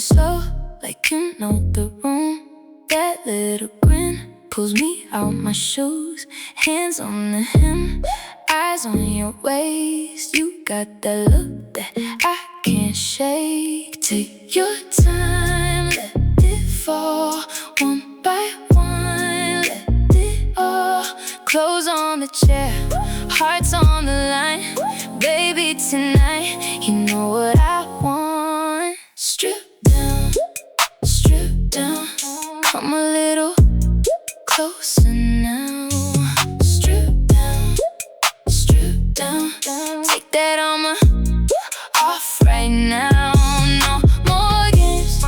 slow, like you know the room. That little grin pulls me out my shoes. Hands on the hem, eyes on your waist. You got that look that I can't shake. Take your time, let it fall. One by one, let it all. Clothes on the chair, hearts on the line. Baby, tonight, you know what I want. Strip down, come a little closer now. Strip down, take that armor off right now. No more games,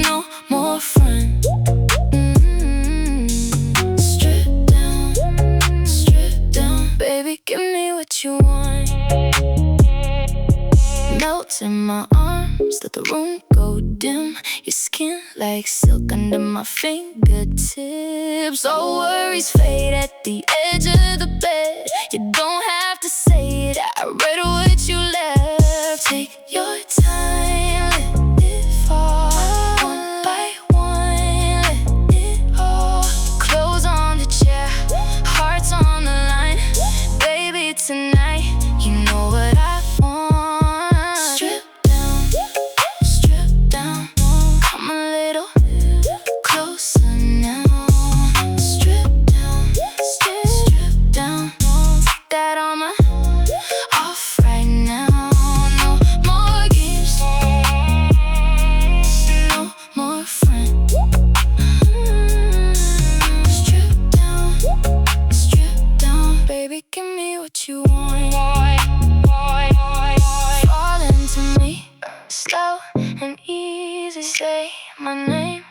no more fun. Strip down, baby, give me what you want. Melt in my arms, let the room go dim. Your skin like silk under my fingertips. All worries fade at the edge of the bed. You don't have to say it, I read what you left. Take your time, let it fall. One by one, let it all. Clothes on the chair, hearts on the line. Baby, tonight, you know what I want. Strip down, come a little closer now. Strip down, take that armor off right now. No more games, no more fun. Strip down, baby, give me what you want. Fall into me, slow and easy. Say my name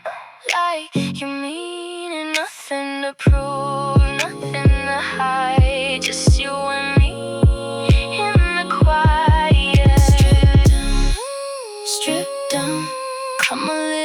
like you mean it. Nothing to prove, nothing to hide. Just you and me in the quiet. Strip down, come a little